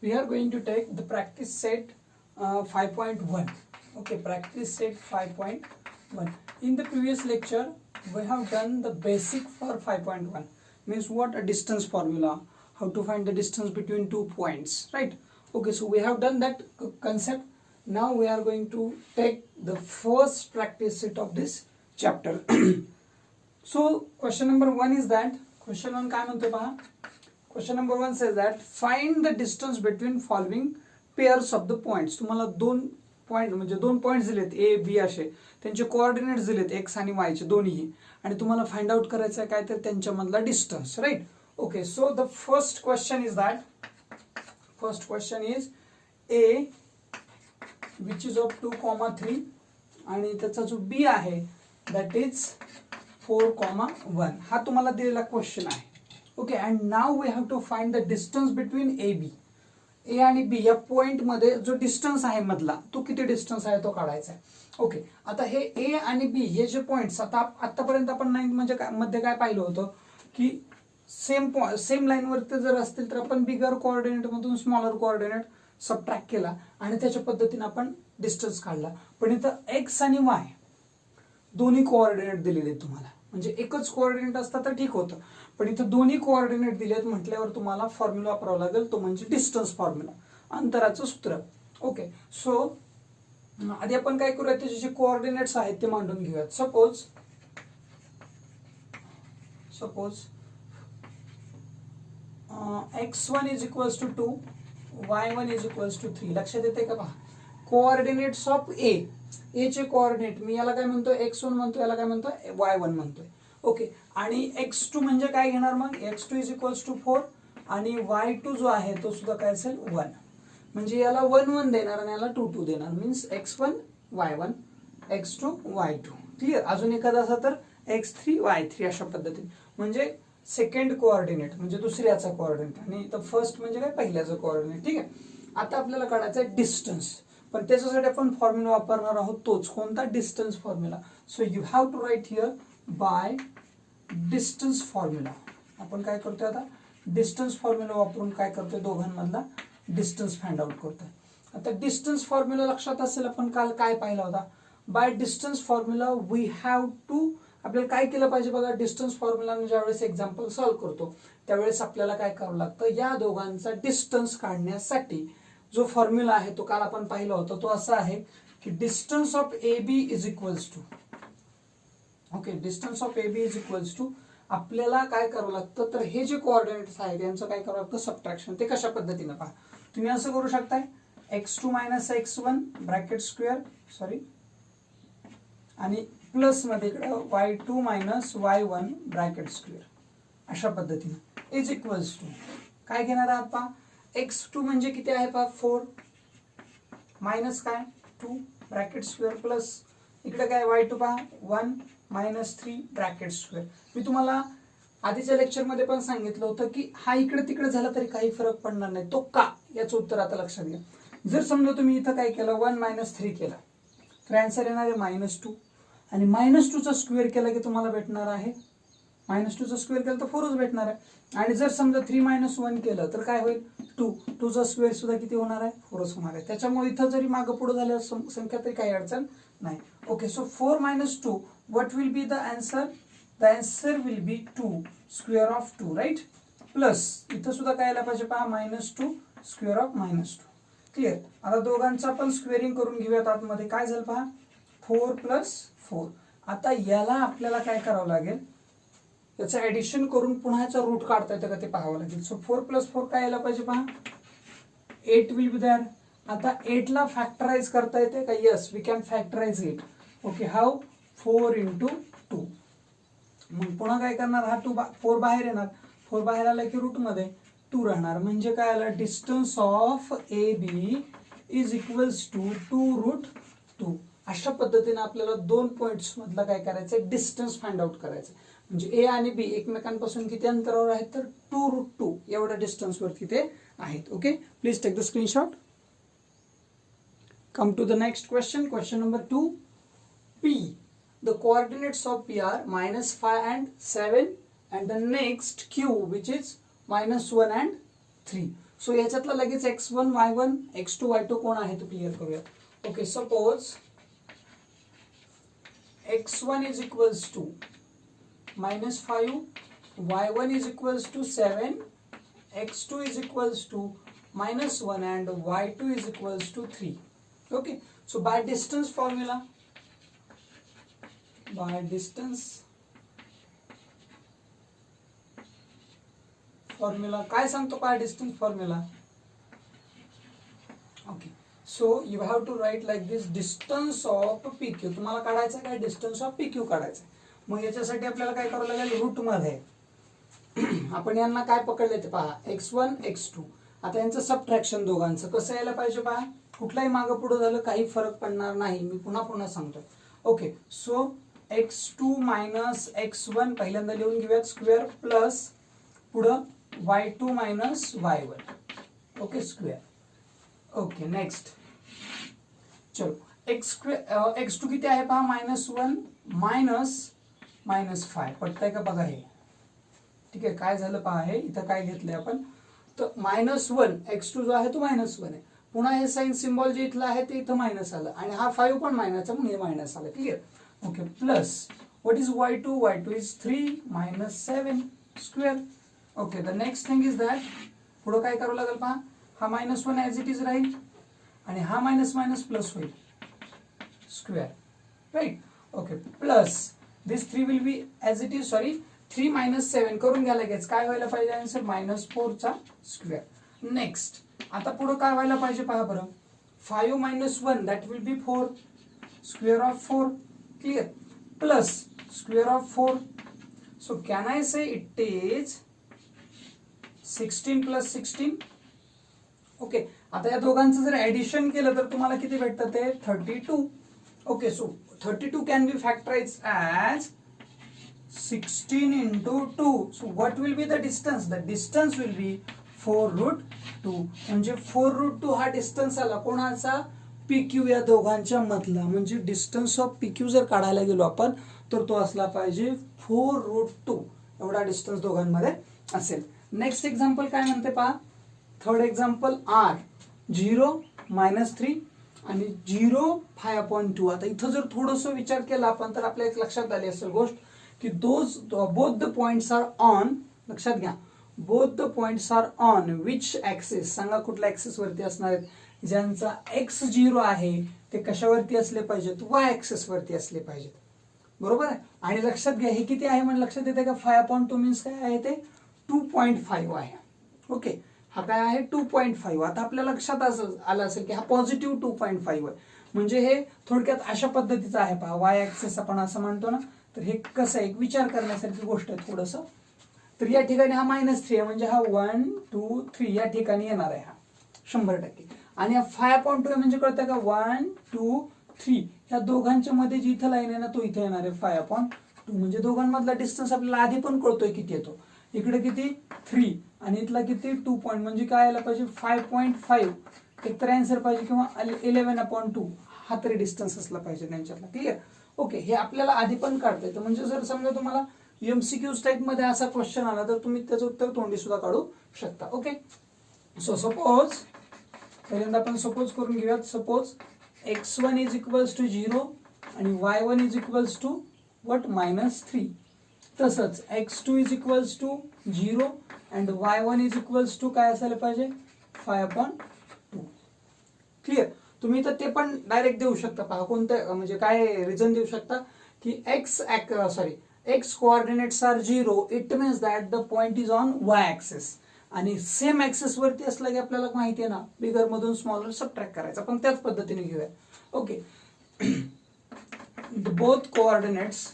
we are going to take the practice set 5.1. Okay, practice set 5.1. In the previous lecture we have done the basic for 5.1, means what a distance formula, how to find the distance between 2 points, right? Okay, so we have done that concept. Now we are going to take the first practice set of this chapter. So question number 1 is that, question 1 काय म्हणतो पहा. Question number 1 says that find the distance between following pairs of the points. तुम्हाला दोन point म्हणजे दोन points दिलेत A B असे, त्यांचे कोऑर्डिनेट्स दिलेत एक्स आणि वाय चे दोन्ही, आणि तुम्हाला फाइंड आउट करायचं आहे काय तर त्यांच्यामधला distance, right? Okay, so the first question is that, first question is A which is of 2,3 आणि त्याचा जो बी आहे दॅट इज 4,1. हा तुम्हाला दिलेला क्वेश्चन आहे. Okay, and now we have to find the distance between A B. A आणि B या पॉइंट मध्ये जो डिस्टन्स आहे मधला, तो किती डिस्टन्स आहे तो काढायचा आहे. ओके, आता हे ए आणि बी हे जे पॉइंट्स आतापर्यंत आपण 9 म्हणजे मध्ये काय पाहिलं होतं की सेम लाईन वरती जर असतील तर आपण बिगर कोऑर्डिनेट मधून स्मॉलर कोऑर्डिनेट सबट्रॅक्ट केला आणि त्याच्या पद्धतीने आपण डिस्टन्स काढला. पण इथं एक्स आणि वाय दोन्ही कोऑर्डिनेट दिलेले तुम्हाला, म्हणजे एकच कोऑर्डिनेट असता तर ठीक होतं, पण इथं दोन्ही कोऑर्डिनेट दिलेत म्हटल्यावर तुम्हाला फॉर्म्युला वापरावा लागेल, तो म्हणजे डिस्टन्स फॉर्म्युला, अंतराचं सूत्र. ओके, सो आधी आपण काय करूया, त्याचे जे कोऑर्डिनेट्स आहेत ते मांडून घेऊयात. Suppose x1 is equals to 2, y1 is equals to 3. लक्षात येते का पहा, कोऑर्डिनेट्स ऑफ ए चे कोऑर्डिनेट मी याला काय म्हणतो x1 म्हणतो, याला काय म्हणतो y1 म्हणतोय. ओके, आणि x2 म्हणजे काय घेणार मग, x2 इज इक्वल्स टू 4 आणि y2 जो आहे तो सुद्धा काय असेल 1, म्हणजे याला 1 1 देणार आणि याला 2 2 देणार, means x1 y1 x2 y2. Clear? अजून एखादा असा तर x3 y3 अशा पद्धतीने, म्हणजे सेकंड कोऑर्डिनेट म्हणजे दुसऱ्याचा कोऑर्डिनेट आणि इथं फर्स्ट म्हणजे काय पहिल्याचं कोऑर्डिनेट. ठीक आहे, आता आपल्याला काढायचं आहे डिस्टन्स, पण त्याच्यासाठी आपण फॉर्म्युला वापरणार आहोत, तोच कोणता, distance formula. So you have to write here by distance formula. आपण काय करतोय आता, डिस्टन्स फॉर्म्युला वापरून काय करतोय, दोघांमधला डिस्टन्स फाइंड आउट करतोय. आता डिस्टन्स फॉर्म्युला लक्षात असेल, आपण काल काय पाहिला होता, by distance formula we have to, आपल्याला काय केलं पाहिजे बघा, डिस्टन्स फॉर्म्युला ज्यावेळेस एक्झाम्पल सॉल्व्ह करतो त्यावेळेस आपल्याला काय करावं लागतं, या दोघांचा डिस्टन्स काढण्यासाठी जो फॉर्म्युला आहे तो काल आपण पाहिला होता, तो असा आहे की distance of A B is equals to, okay, distance of A B is equals to, आपल्याला काय करावं लागतं तर हे जे कोऑर्डिनेट्स आहेत यांचं काय करावं लागतं, सबट्रॅक्शन. ते कशा पद्धतीने पहा, तुम्ही असं करू शकताय x2 minus x1 bracket square, sorry, आणि प्लस मध्ये इकडे y2 minus y1 bracket square अशा पद्धतीने इज इक्वल्स टू काय घेणार आहात पहा, x2 म्हणजे किती आहे पहा 4 मायनस काय 2 ब्रॅकेट स्क्वेअर प्लस इकडे काय y2 पहा 1 मायनस 3 ब्रॅकेट स्क्वेअर. मी तुम्हाला आधीच्या लेक्चर मध्ये पण सांगितलं होतं की हा इकडे तिकडे झाला तरी काही फरक पडणार नाही, तो का, याचं उत्तर आता लक्षात घ्या. जर समजा तुम्ही इथं काय केलं 1 मायनस 3 केला तर आन्सर येणार आहे -2, आणि -2 चा स्क्वेअर केला की तुम्हाला भेटणार आहे -2 चा स्क्वेअर केला तर 4च भेटणार आहे, आणि जर समजा 3 मायनस 1 केलं तर काय होईल 2 चा स्क्वेअर सुद्धा किती होणार आहे 4च होणार आहे. त्याच्यामुळे इथं जरी मागं पुढे झाल्या संख्या तरी काही अडचण नाही. Okay, so 4 minus 2, what will be the answer? The answer will be 2 square of 2, right? Plus इथं सुद्धा काय आलं पाहिजे पहा -2 स्क्वेअर ऑफ -2. क्लिअर? आता दोघांचा आपण स्क्वेअरिंग करून घेऊयात. आतमध्ये काय झालं पहा 4 प्लस 4. आता याला आपल्याला काय करावं लागेल, याचं ऍडिशन करून पुन्हा याचा रूट काढता येतं का ते पाहावं लागेल. सो 4 प्लस 4 काय यायला पाहिजे पहा 8 विल बी देअर. आता 8 ला फॅक्टराइज करता येते का, yes we can factorise 8. Okay, how 4 into 2. मग पुन्हा काय करणार, हा 4 बाहेर येणार, 4 बाहेर आला की रूट मध्ये 2 राहणार, म्हणजे काय आला distance of A B is equals to 2√2. अशा पद्धतीने आपल्याला दोन पॉइंट्स मधला काय करायचं, डिस्टन्स फाइंड आउट करायचं. म्हणजे ए आणि बी एकमेकांपासून किती अंतरावर आहेत तर 2√2 एवढ्या डिस्टन्स वरती ते आहेत. Okay, please take the screenshot. Come to the next question, question number 2. P, the coordinates of P are -5 and 7, and the next Q which is -1 and 3. So याच्यातला लगेच x1 y1 x2 y2 कोण आहे तो clear करूया. Okay, suppose x1 is equals to -5, y1 is equals to 7, x2 is equals to -1 and y2 is equals to 3. Okay, so by distance formula, काय सांगतो by distance formula? Okay, so you have to write like this, distance of PQ. तुम्हाला काढायचं काय, distance of PQ काढायचं. मग याच्यासाठी आपल्याला काय करावं लागेल, रूट मध्ये आपण यांना काय पकडले ते पहा, x1 x2. आता यांचं सबट्रॅक्शन दोघांचं कसं यायला पाहिजे पहा, कुठलाही मागं पुढं झालं काही फरक पडणार नाही, मी पुन्हा सांगतोय. Okay, so x2 minus x1 पहिल्यांदा लिहून घेऊयात स्क्वेअर, प्लस पुढं y2 minus y1. Okay, square. Okay, next चलो x2 किती आहे पहा, -1 -5. पटतंय का बघा हे. ठीक आहे, काय झालं पहा, हे इथं काय घेतलंय आपण, तर -1 x2 जो आहे तो -1 आहे. पुन्हा हे साइन सिम्बॉल जे इथलं आहे ते इथं मायनस आलं आणि हा 5 पण मायनस म्हणून हे मायनस आलं. Clear. Okay, plus what is y2 is 3 -7 square. Okay, the next thing is that पुढं काय करावं लागेल पहा, हा -1 ॲज इट इज राहील आणि हा मायनस प्लस होईल square, right. Okay, plus this 3 will be as it is, sorry 3 -7 करून घ्या लगेच. काय व्हायला पाहिजे आन्सर, -4 चा स्क्वेअर. नेक्स्ट आता पुढे काय व्हायला पाहिजे पहा बरं, 5 - 1 that will be 4, square of 4. Clear. Plus square of 4. So can I say it is 16 + 16. Okay, आता या दोघांचं जर ऍडिशन केलं तर तुम्हाला किती भेटतं ते 32. Okay, so 32 can be factorise as 16 into 2. So what will be the distance? The distance will be 4√2. म्हणजे 4√2 हा डिस्टन्स आला कोणाचा, PQ या दोघांच्या मधला. म्हणजे डिस्टन्स ऑफ PQ जर काढायला गेलो आपण तर तो असला पाहिजे 4√2. एवढा डिस्टन्स दोघांमध्ये असेल. नेक्स्ट एक्झाम्पल काय म्हणते पहा, थर्ड एक्झाम्पल R 0 -3 आणि 0 5/2. आता इथं जर थोडंसं विचार केला आपण तर आपल्या एक लक्षात आली असेल गोष्ट की both the points are on, लक्षात घ्या, both the points are on which axis, सांगा कुठल्या ऍक्सिस वरती असणार आहेत, ज्यांचा x0 आहे ते कशावरती असले पाहिजेत, y ऍक्सिस वरती असले पाहिजेत. बरोबर आहे. आणि लक्षात घ्या हे किती आहे म्हणजे लक्षात येते का, 5/2 मीन्स काय आहे ते 2.5 आहे. ओके, हा काय आहे 2.5. आता आपल्या लक्षात आलं असेल की हा पॉझिटिव्ह 2.5 आहे. म्हणजे हे थोडक्यात अशा पद्धतीचं आहे पहा, y ऍक्सिस आपण असं म्हणतो ना, तर हे कसं आहे, एक विचार करण्यासारखी गोष्ट आहे थोडंसं. तर या ठिकाणी हा -3 आहे म्हणजे हा 1 2 3 या ठिकाणी येणार आहे हा 100%. आणि हा 5/2 आहे म्हणजे कळतं का 1 2 3 या दोघांच्या मध्ये जी इथं लाईन आहे ना तो इथे येणार आहे 5/2. म्हणजे दोघांमधला डिस्टन्स आपल्याला आधी पण कळतोय किती येतो. इकडे किती 3 आणि इथला किती 2 पॉईंट म्हणजे काय यायला पाहिजे 5.5. एक तर आन्सर पाहिजे किंवा 11/2 हा तरी डिस्टन्स असला पाहिजे त्यांच्यातला. क्लिअर. ओके, हे आपल्याला आधी पण काढता येतं. म्हणजे जर समजा तुम्हाला MCQ टाईप मध्ये असा क्वेश्चन आला तर तुम्ही त्याचं उत्तर तोंडी सुद्धा काढू शकता. ओके, सो सपोज पहिल्यांदा आपण सपोज करून घेऊयात. Suppose x1 is equals to 0 आणि y1 is equals to what -3. तसंच x2 is equals to 0 and y1 is equals to काय असायला पाहिजे 5/2. क्लिअर. तुम्ही तर ते पण डायरेक्ट देऊ शकता पहा, कोणतं म्हणजे काय रिझन देऊ शकता की x coordinates are 0, it means that the point is on y axis. आणि सेम ऍक्सिस वरती असलं की आपल्याला माहिती आहे ना, बिगर मधून स्मॉलर सबट्रॅक्ट करायचा. पण त्याच पद्धतीने घेऊया. Okay, both coordinates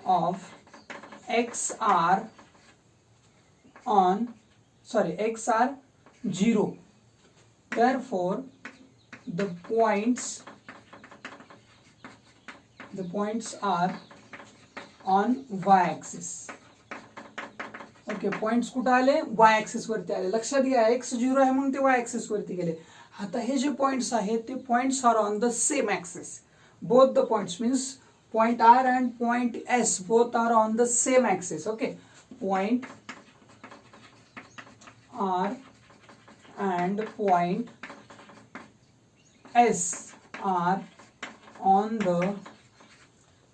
of x are 0. Therefore, the points are on y axis. Okay, points कुठे आले y ऍक्सिस वरती आले. लक्षात घ्या x0 आहे म्हणून ते y ऍक्सिस वरती गेले. आता हे जे पॉइंट्स आहेत ते points are on the same axis. Both the points means point R and point S both are on the same axis. Okay, point R and point S are on the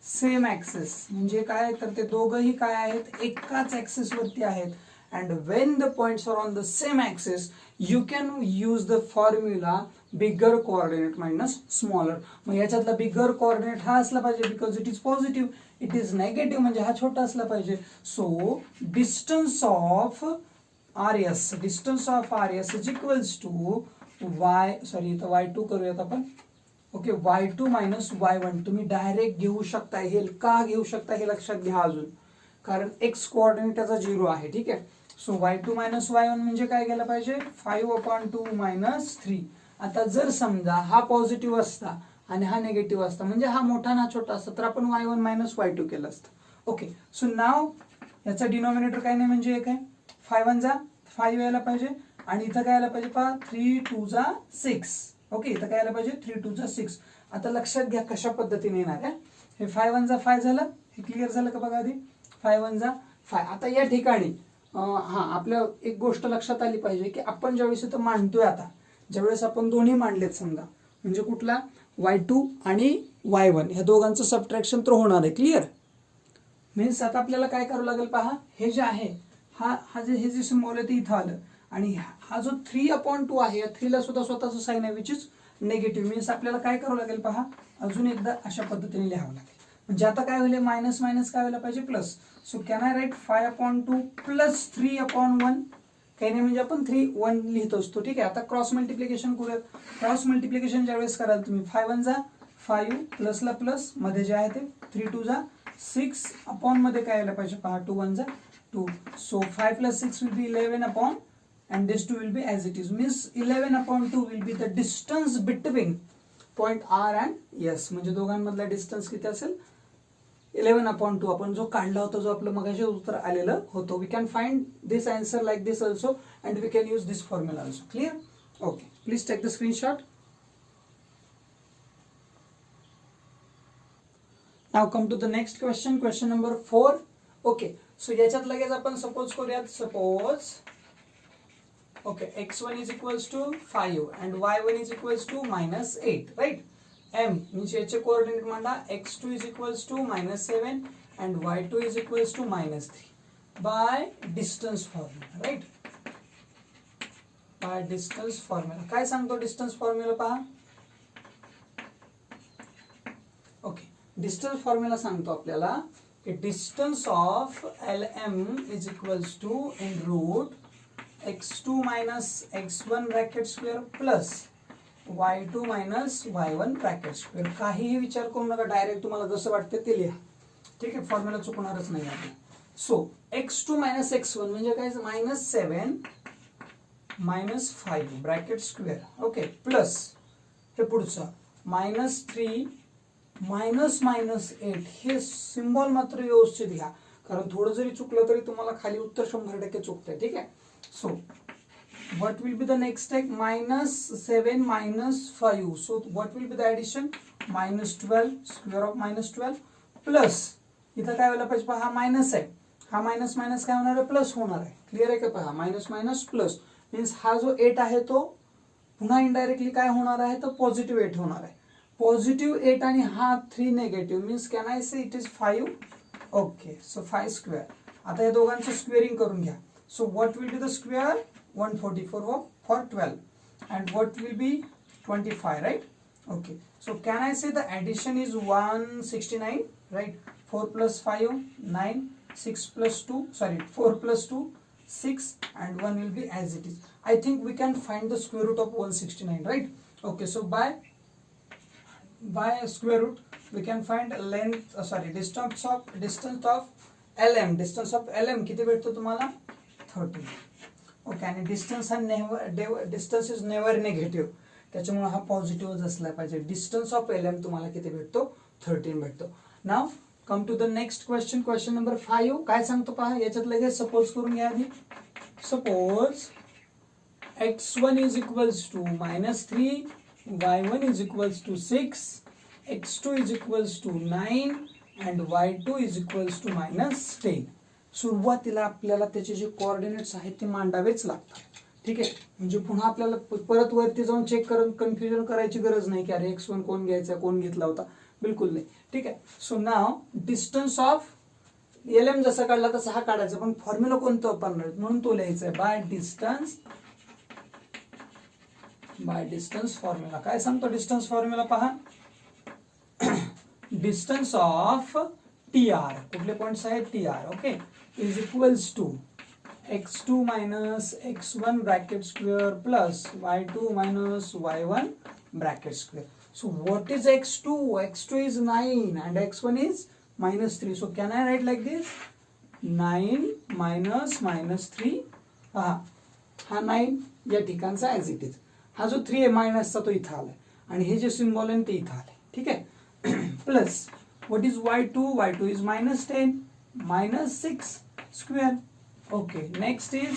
same axis. म्हणजे काय तर ते दोघंही काय आहेत, एकाच axis वरती आहेत. And when the points are on the same axis you can use the formula bigger coordinate minus smaller. मग याच्यातला बिगर कोऑर्डिनेट हा असला पाहिजे because it is positive, it is negative म्हणजे हा छोटा असला पाहिजे. So distance of R S is equals to Y, sorry इथं y2 करूयात आपण. ओके, y2 मायनस y1 तुम्ही डायरेक्ट घेऊ शकता. हे का घेऊ शकता हे लक्षात घ्या अजून, कारण x कोऑर्डिनेट त्याचा 0 आहे. ठीक आहे. सो y2 मायनस y1 म्हणजे काय गेलं पाहिजे 5/2 मायनस 3. आता जर समजा हा पॉझिटिव्ह असता आणि हा निगेटिव्ह असता, म्हणजे हा मोठा ना छोटा असता, तर आपण y1 मायनस y2 केलं असतं. ओके, सो नाव याचा डिनॉमिनेटर काय नाही म्हणजे एक आहे. 5 जा 5 यायला पाहिजे आणि इथं काय यायला पाहिजे पहा 3 2 जा 6. ओके, इथं काय यायला पाहिजे 3 2 जा 6. आता लक्षात घ्या कशा पद्धतीने येणार आहे. हे 5 1 जा 5 झालं. हे क्लिअर झालं का बघा आधी. 5 1 जा 5. आता या ठिकाणी आपल्या एक गोष्ट लक्षात आली पाहिजे की आपण ज्यावेळेस इथं मांडतोय, आता ज्यावेळेस आपण दोन्ही मांडलेत समजा, म्हणजे कुठला y2 आणि y1 ह्या दोघांचं सबट्रॅक्शन तर होणार आहे. क्लिअर. मीन्स आता आपल्याला काय करावं लागेल पहा, हे जे आहे हे जे सिम्बॉल आहे ते इथं आलं आणि हा जो 3/2 आहे या 3 ला सुद्धा स्वतःचं साइन आहे विच इज नेगेटिव्ह. मीन्स आपल्याला काय करावं लागेल पहा, अजून एकदा अशा पद्धतीने लिहावं लागेल. म्हणजे आता काय होईल मायनस मायनस काय व्हायला पाहिजे plus. So can I write 5/2 plus 3/1. काही नाही म्हणजे आपण 3 1 लिहित असतो. ठीक आहे. आता क्रॉस मल्टिप्लिकेशन करूयात. क्रॉस मल्टिप्लिकेशन ज्यावेळेस कराल तुम्ही 5 1 जा 5 प्लसला प्लस मध्ये जे आहे ते 3 2 जा 6 अपॉन मध्ये काय यायला पाहिजे पहा 2 1 जा 2. So 5 plus 6 will be 11 upon and this 2 will be as it is. Means 11/2 will be the distance between point R and S. म्हणजे दोघांमधला डिस्टन्स किती असेल 11/2. आपण जो काढला होता, जो आपलं मगाशी उत्तर आलेलं होतं. We can find this answer like this also and we can use this formula also. Clear. Okay, please take the screenshot. Now come to the next question, question number 4. Okay, so याच्यात लगेच आपण suppose करूयात. Suppose okay, x1 is equals to 5 and y1 is equals to minus 8, right? M means याचे coordinate मांडा. x2 is equals to minus 7 and y2 is equals to minus 3 by distance formula, right? By distance formula. काय सांगतो distance formula पहा. Okay, distance formula सांगतो आपल्याला की distance of LM is equals to in root x2 minus x1 bracket square plus y2 minus y1 bracket square. काहीही विचार करू नका, डायरेक्ट तुम्हाला जसं वाटतं ते लिहा. ठीक आहे, फॉर्म्युला चुकणारच नाही आहे. सो x2 minus x1 म्हणजे काय minus 7 minus 5 bracket square. Okay, plus हे पुढचं -3 मायनस -8. हे सिम्बॉल मात्र व्यवस्थित घ्या, कारण थोडं जरी चुकलं तरी तुम्हाला खाली उत्तर 100% चुकतंय. ठीक आहे. So what will be the next step? -7 minus 5. So what will be the addition? -12 square of -12 plus इथं काय व्हायला पाहिजे पहा, हा मायनस आहे, हा मायनस मायनस काय होणार आहे प्लस होणार आहे. क्लिअर आहे का पहा, मायनस मायनस प्लस. मीन्स हा जो 8 आहे तो पुन्हा इनडायरेक्टली काय होणार आहे तर पॉझिटिव्ह 8 होणार आहे. पॉझिटिव्ह 8 आणि हा 3 negative. Means can I say it is 5. Okay, so 5 square. आता या दोघांचं स्क्वेअरिंग करून घ्या. So what will be the square? 144 for 12 and what will be 25, right? Okay, so can I say the addition is 169, right? 4 plus 5 9, 6 plus 2 sorry 4 plus 2 6 and 1 will be as it is. I think we can find the square root of 169, right? Okay, so by square root we can find length distance of LM. Distance of LM किती भेटतो तुम्हाला 13. Okay, आणि distance हा distance is never negative, त्याच्यामुळे हा पॉझिटिव्हच असला पाहिजे. Distance of LM तुम्हाला किती भेटतो 13 भेटतो. Now come to the next question, question number 5. काय सांगतो पहा, याच्यात लगेच सपोज करून घ्या आधी. Suppose x1 is equals to -3 y1 is equals to 6 x2 is equals to 9 and y2 is equals to -10. सुरुवातीला आपल्याला त्याचे जे कोऑर्डिनेट्स आहेत ते मांडावेच लागतात. ठीक आहे, म्हणजे पुन्हा आपल्याला परत वरती जाऊन चेक करून कन्फ्युजन करायची गरज नाही की अरे x1 कोण घ्यायचा कोण घेतला होता, बिलकुल नाही. ठीक आहे, so now distance of LM जसा काढला तसा हा काढायचा, पण फॉर्म्युला कोणतं वापरणार म्हणून तो लिहायचा आहे बाय डिस्टन्स फॉर्म्युला. काय सांगतो डिस्टन्स फॉर्म्युला पहा, डिस्टन्स ऑफ TR, कुठले पॉइंट्स आहेत TR, okay, is equals to x2 minus x1 bracket square plus y2 minus y1 bracket square. So what is x2? x2 is 9 and x1 is -3. So can I write like this? 9 minus -3. हा 9 या ठिकाणचा as it is. हा जो 3 आहे मायनसचा तो इथं आलाय आणि हे जे सिम्बॉल आहे ते इथं आलंय. ठीक आहे, plus what is y2? y2 is -10 -6 square. Okay, next is,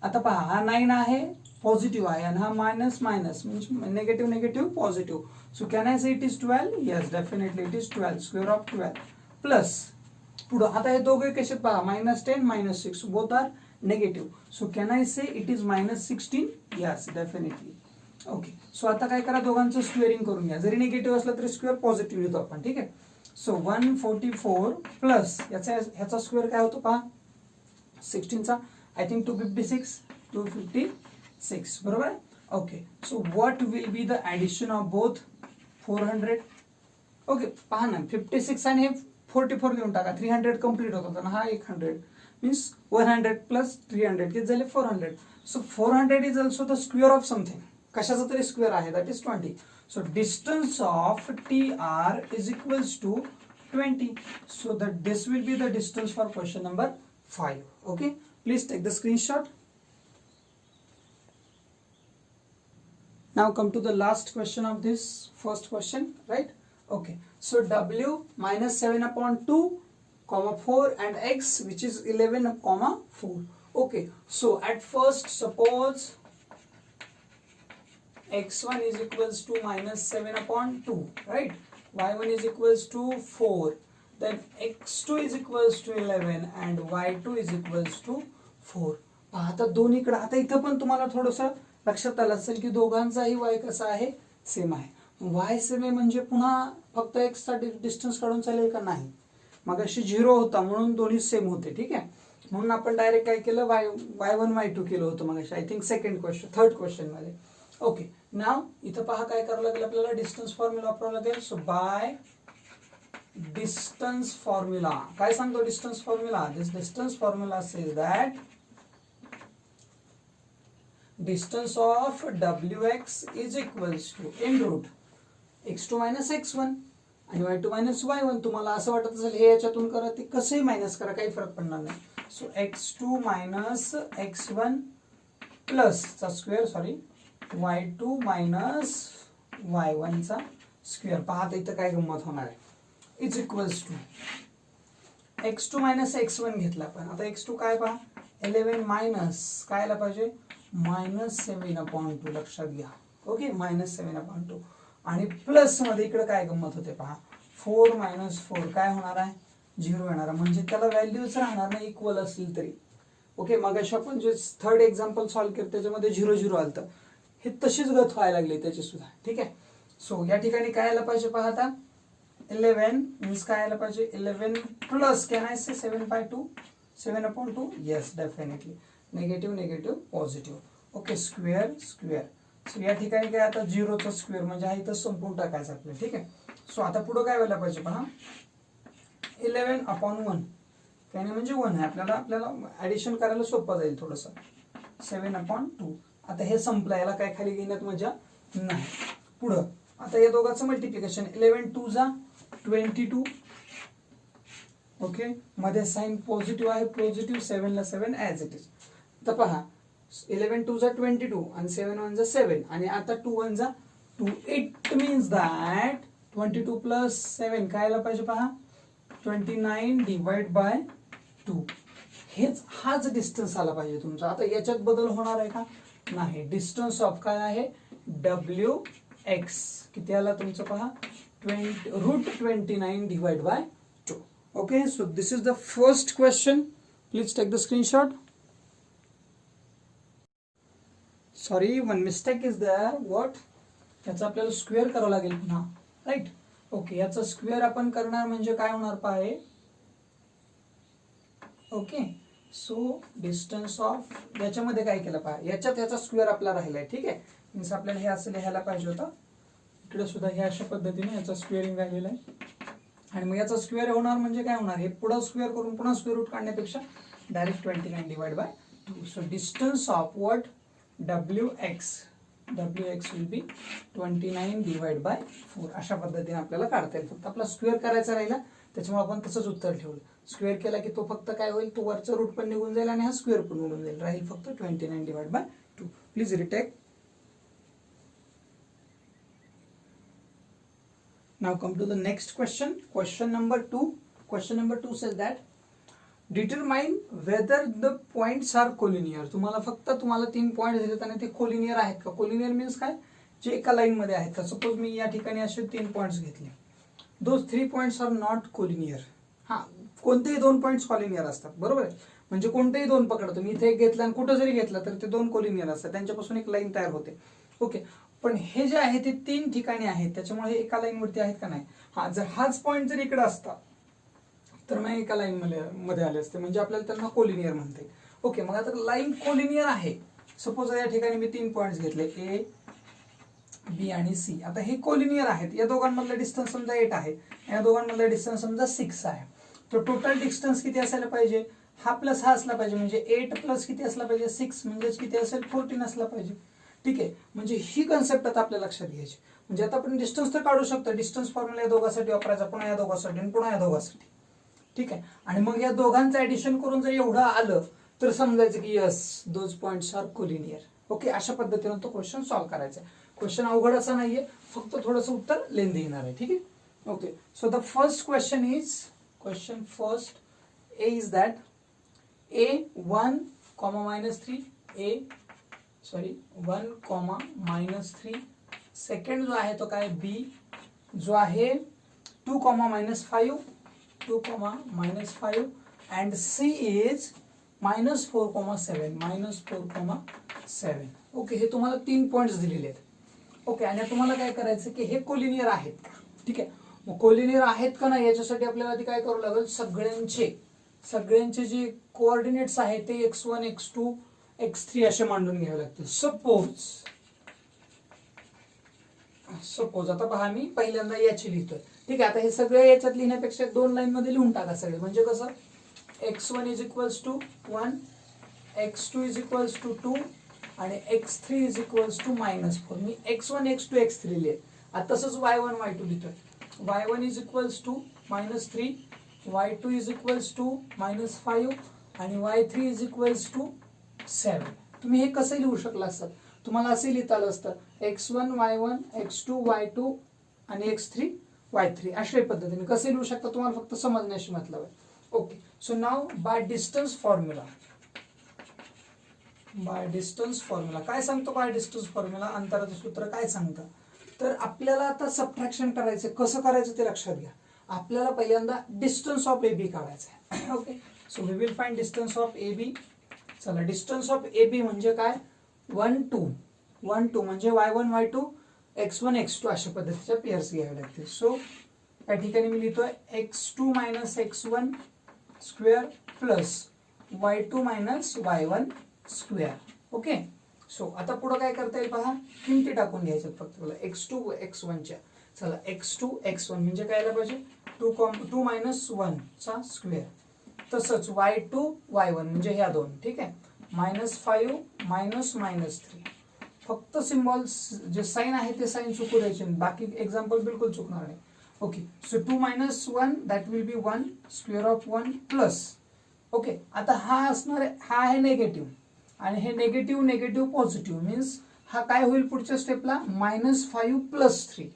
आता पहा हा 9 आहे पॉझिटिव्ह आहे आणि हा मायनस म्हणजे negative negative positive. So can I say it is 12? Yes, definitely it is 12, square of 12 plus पुढं आता हे दोघे कसे पहा, -10 -6 both are negative. So can I say it is -16? Yes, definitely. Okay, so आता काय करा, दोघांचं स्क्वेअरिंग करून घ्या. जरी निगेटिव्ह असलं तरी स्क्वेअर पॉझिटिव्ह येतो आपण. ठीक आहे, सो 144 प्लस ह्याचा स्क्वेअर काय होतो पहा, 16चा आय थिंक 256 बरोबर. Okay, so what will be the addition of both? 400. Okay, पहा ना, 56 आणि हे 44 देऊन टाका, 300 कम्प्लीट होत होता ना, हा 100 मीन्स 100 प्लस 300 किती झाले 400. So 400 is also the square of something, कशाचा तरी स्क्वेअर आहे, that is 20. So distance of TR is equals to 20. So that this will be the distance for question number 5. Okay, please take the screenshot. Now come to the last question of this first question, right? Okay, so W minus 7 upon 2 comma 4 and X which is 11 comma 4. Okay, so at first suppose X1 is equals to -7 upon 2, right? Y1 is equals to 4. Then x2 is equals to 11 and y2 is equals to 4. आता दोन्हीकडे, आता इथं पण तुम्हाला थोडंसं लक्षात आलं असेल की दोघांचाही y कसा आहे, सेम आहे. y सेम आहे म्हणजे पुन्हा फक्त x चा डिस्टन्स काढून चालेल का? नाही, मगाशी 0 होता म्हणून दोन्ही सेम होते. ठीक आहे, म्हणून आपण डायरेक्ट काय केलं, y1 y2 केलं होतं मगाशी, आय थिंक थर्ड क्वेश्चन मध्ये. ओके, नाव इथं पहा काय करावं लागेल आपल्याला, डिस्टन्स फॉर्म्युला वापरावं लागेल. सो बाय डिस्टन्स फॉर्म्युला, काय सांगतो distance formula? This distance formula says that distance of WX is equals to in root x2 minus x1 आणि y2 minus y1. तुम्हाला असं वाटत असेल हे याच्यातून करा, ते कसंही मायनस करा, काही फरक पडणार नाही. So x2 minus x1 plus चा square, sorry y2 minus y1 चा स्क्वेअर. पहा इथं काय गंमत होणार आहे, is equals to x2 minus x1 घेतला आपण. आता x2 काय पहा, 11 मायनस काय आला पाहिजे, -7 upon 2. लक्षात घ्या. ओके, -7 upon 2 आणि प्लस मध्ये इकडे काय गंमत होते पहा, 4 minus 4 काय होणार आहे, 0 येणार, म्हणजे त्याला व्हॅल्यूच राहणार नाही इक्वल असली तरी. ओके, मगाशी आपण जे थर्ड एक्झाम्पल सॉल्व्ह केलं त्याच्यामध्ये 0 0 आलं, हे तशीच गत व्हायला लागली त्याची सुद्धा. ठीक आहे, सो या ठिकाणी काय आलं पाहिजे पहा, आता 11 मीन्स काय आलं पाहिजे, 11 plus can I say 7/2, 7 upon 2. Yes, definitely negative negative positive. Okay, square square. So या ठिकाणी काय, आता 0चा स्क्वेअर म्हणजे हा इथं संपून टाकायचा आपल्याला. ठीक आहे, सो आता पुढे काय व्हायला पाहिजे पहा, 11 upon 1 काय नाही म्हणजे 1 आहे, आपल्याला ऍडिशन करायला सोपं जाईल थोडंसं. 7 upon 2. आता हे संपलं, याला काय खाली घेण्यात मजा नाही. पुढं आता या दोघांचं मल्टिप्लिकेशन, 11 2 जा 22. ओके, मध्ये साइन पॉझिटिव्ह आहे, पॉझिटिव्ह, 7 ला 7 ॲज इट इज. तर पहा 11 2 जा 22 आणि 7 1 जा 7 आणि आता 2 1 जा 2. इट मीन्स दॅट 22 प्लस 7 काय आला पाहिजे पहा, 29 डिवाइड बाय 2. हाच डिस्टन्स आला पाहिजे तुमचा. आता याच्यात बदल होणार आहे का? नाही. डिस्टन्स ऑफ काय आहे, WX किती आला तुमचं पहा, √29 divided by 2. Okay, so this is the first question. Please take the screenshot. Sorry, one mistake is there. What? याचा आपल्याला स्क्वेअर करावं लागेल पुन्हा, राईट. ओके, याचा स्क्वेअर आपण करणार म्हणजे काय होणार पाहे. ओके, सो डिस्टन्स ऑफ याच्यामध्ये काय केलं पाहे, याच्यात याचा स्क्वेअर आपला राहिलाय. ठीक आहे, मीन्स आपल्याला हे असं लिहायला पाहिजे होतं. इकडे सुद्धा हे अशा पद्धतीने याचा स्क्वेअरिंग राहिलेला आहे. आणि मग याचा स्क्वेअर होणार म्हणजे काय होणार, हे पुढे स्क्वेअर करून पुन्हा स्क्वेअर रूट काढण्यापेक्षा direct 29 divide by 2. So distance of what wx will be 29 divide by 4. अशा पद्धतीने आपल्याला काढता येईल. फक्त आपला स्क्वेअर करायचा राहिला, त्याच्यामुळे आपण तसंच उत्तर ठेवलं. स्क्वेअर केला की तो फक्त काय होईल, तो वरचा रूट पण निघून जाईल आणि हा स्क्वेअर पण निघून जाईल. राहील फक्त 29 divide by 2. Please retake. Now come to the next question. Question number 2. Question number 2 says that determine whether the points are collinear. तुम्हाला 3 पॉइंट दिलेत आणि ते कोलिनियर आहेत का. कोलिनियर मीन्स काय, जे एका लाईन मध्ये आहेत का. सपोज मी या ठिकाणी असे 3 पॉइंट्स घेतले. Those 3 points are not collinear. हा, कोणतेही 2 पॉइंट्स कोलिनियर असतात, बरोबर आहे. म्हणजे कोणतेही 2 पकडतो मी, इथे एक घेतला आणि कुठं जरी घेतला तर ते 2 कोलिनियर असतात, त्यांच्यापासून एक लाईन तयार होते. ओके, पण हे जे आहे ते 3 ठिकाणी आहेत, त्याच्यामुळे एका लाईन वरती आहेत का नाही. हा, जर हाच पॉइंट जर इकडे असता तर मग एका लाईन मध्ये आले असते, म्हणजे आपल्याला त्यांना कोलिनियर म्हणते. ओके, मग आता लाईन कोलिनियर आहे. सपोज या ठिकाणी मी 3 पॉइंट्स घेतले, ए, बी आणि सी. आता हे कोलिनियर आहेत. या दोघांमधला डिस्टन्स समजा 8 आहे, या दोघांमधला डिस्टन्स समजा 6 आहे. तर टोटल डिस्टन्स किती असायला पाहिजे, हा प्लस हा असला पाहिजे. म्हणजे 8 प्लस किती असला पाहिजे, 6, म्हणजेच किती असेल, 14 असला पाहिजे. ठीक आहे, म्हणजे ही कन्सेप्ट आता आपल्या लक्षात घ्यायची. म्हणजे आता आपण डिस्टन्स तर काढू शकतो. डिस्टन्स फॉर्म्युला या दोघांसाठी वापरायचा, पुन्हा या दोघांसाठी आणि पुन्हा या दोघांसाठी. ठीक आहे, आणि मग या दोघांचं ऍडिशन करून जर एवढं आलं तर समजायचं की yes, those points are collinear. Okay, अशा पद्धतीने तो क्वेश्चन सॉल्व्ह करायचा आहे. क्वेश्चन अवघड असा नाहीये, फक्त थोडंसं उत्तर लेंदी येणार आहे. ठीक आहे. Okay, so the first question is, question first A is that a1, -3, (1, -3). Second जो आहे तो काय, बी, जो आहे 2, -5, 2, -5, अँड सी इज -4, -4, ओके, हे तुम्हाला 3 पॉइंट्स दिलेले आहेत. ओके, आणि तुम्हाला काय करायचं की हे कोलिनियर आहेत का. ठीक आहे, मग कोलिनियर आहेत का नाही याच्यासाठी आपल्याला आधी काय करावं लागेल, सगळ्यांचे जे कोऑर्डिनेट्स आहेत ते x1, x2, x3 असे मांडून घ्यावे लागतील. सपोज आता पहा, मी पहिल्यांदा याची लिहितोय. ठीक आहे, आता हे सगळे याच्यात लिहिण्यापेक्षा 2 लाईन मध्ये लिहून टाका सगळे. म्हणजे कसं, x1 = 1, x2 = 2 आणि x3 = -4. मी x1, x2, x3 लिहिले. आता तसंच y1, y2 लिहितोय. y1 = -3, y2 = -5 आणि y3 = 7. तुम्ही हे कसं लिहू शकला असतात, तुम्हाला असे लिहिता आलं असतं x1, y1, x2, y2 आणि x3, y3. अशा पद्धतीने कसे लिहू शकता, तुम्हाला फक्त समजण्याशी मतलब आहे. Okay, so now bye distance formula. काय सांगतो बाय डिस्टन्स फॉर्म्युला, अंतराचं सूत्र काय सांगतं. तर आपल्याला आता सबट्रॅक्शन करायचं, कसं करायचं ते लक्षात घ्या. आपल्याला पहिल्यांदा डिस्टन्स ऑफ ए बी काढायचं आहे. Okay, so we will find distance of A B. चला, डिस्टन्स ऑफ ए बी म्हणजे काय, 1, 2 म्हणजे y1, y2, x1, x2 अशा पद्धतीच्या पेअर्स घ्यावे लागतील. सो या ठिकाणी मी लिहितोय x2 - x1 square plus y2 - y1 square. Okay, so आता पुढे काय करता येईल पहा, किमती टाकून घ्यायच्यात फक्त मला x2 व x1 च्या. चला, x2 x1 म्हणजे काय आलं पाहिजे, 2 - 1 चा स्क्वेअर. तसंच y2 y1 म्हणजे ह्या 2. ठीक आहे, -5 -3. फक्त सिम्बॉल्स जे साइन आहे ते साइन चुकू द्यायचे, बाकी एक्झाम्पल बिलकुल चुकणार नाही. Okay, so 2 - 1 that will be 1, square of 1 plus. Okay, आता हा असणार आहे, हा आहे निगेटिव्ह आणि हे निगेटिव्ह पॉझिटिव्ह, मीन्स हा काय होईल पुढच्या स्टेपला, -5 + 3.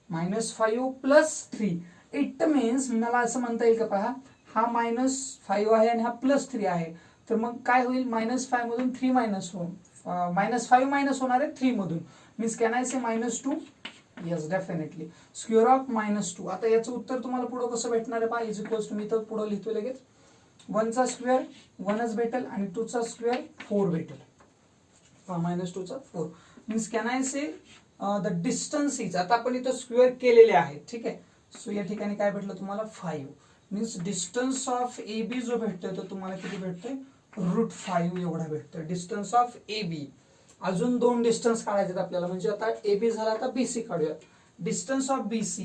-5 + 3 इट मीन्स, मला असं म्हणता येईल का पहा, हा -5 आहे आणि हा +3 आहे. तर मग काय होईल, -5 मधून 3 मायनस होऊन -5 मायनस होणार आहे 3 मधून. Means can I say -2 yes definitely. Square of -2. आता याचं उत्तर तुम्हाला पुढं कसं भेटणार आहे पहा, इज इक्वल्स टू, मी तर पुढं लिहितोय लगेच, 1चा स्क्वेअर 1च भेटेल आणि 2चा स्क्वेअर 4 भेटेल. -2चा 4 means can I say the distance is, आता आपण इथं स्क्वेअर केलेले आहेत, ठीक आहे. सो या ठिकाणी काय भेटलं तुम्हाला 5 means distance of A B जो भेटतोय तो तुम्हाला किती भेटतोय, √5 एवढा भेटतोय डिस्टन्स ऑफ ए बी. अजून 2 डिस्टन्स काढायचे आपल्याला, म्हणजे आता ए बी झाला, आता बीसी काढूया. Distance of BC,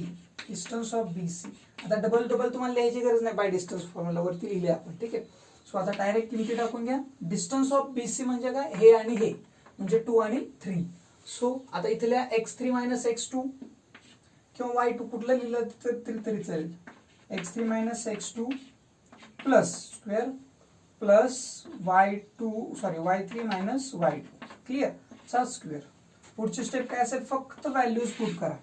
distance of BC, आता डबल तुम्हाला लिहायची गरज नाही, बाय डिस्टन्स फॉर्म्युला वरती लिहिले आपण, ठीक आहे. सो आता डायरेक्ट किमती टाकून घ्या. डिस्टन्स ऑफ बीसी म्हणजे काय, हे आणि हे म्हणजे 2 आणि 3. सो आता इथल्या x3 - x2 किंवा y2 कुठलं लिहिलं तरी चालेल, x3 - x2 plus square plus y3 - y2 clear चा स्क्वेअर. पुढची स्टेप काय असेल, फक्त व्हॅल्यूज पुट करा.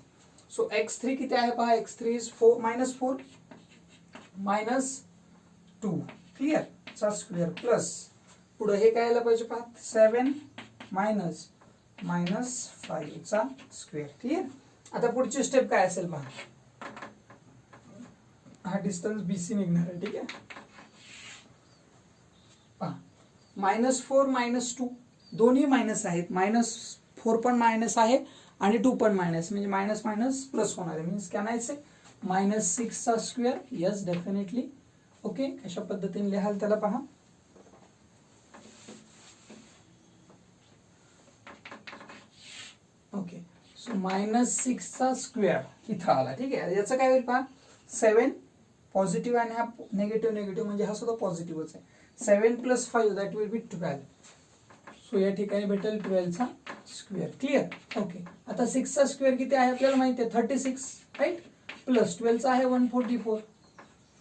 सो x3 किती आहे पहा, x3 इज -4 -2 क्लिअर चा स्क्वेअर प्लस पुढे हे काय आलं पाहिजे पहा, 7 -5 चा स्क्वेअर क्लिअर. आता पुढची स्टेप काय असेल पहा, हा डिस्टन्स बीसी निघणार आहे, ठीक आहे. पहा -4 -2 दोन्ही मायनस आहेत, -4 पण मायनस आहे आणि 2 पण मायनस, म्हणजे मायनस प्लस होणार आहे. मीन्स कॅन आय से -6 चा स्क्वेअर. Yes definitely. ओके, अशा पद्धतीने लिहाल त्याला पहा. ओके, सो -6 चा स्क्वेअर इथं आला, ठीक आहे. याचं काय होईल पहा, 7 पॉझिटिव्ह आणि हा निगेटिव्ह म्हणजे हा सुद्धा पॉझिटिव्हच आहे. 7 + 5 दॅट विल बी 12. सो या ठिकाणी भेटेल 12 चा स्क्वेअर क्लिअर. ओके, आता 6 चा स्क्वेअर किती आहे आपल्याला माहिती आहे, 36 राईट, प्लस 12 चा आहे 144.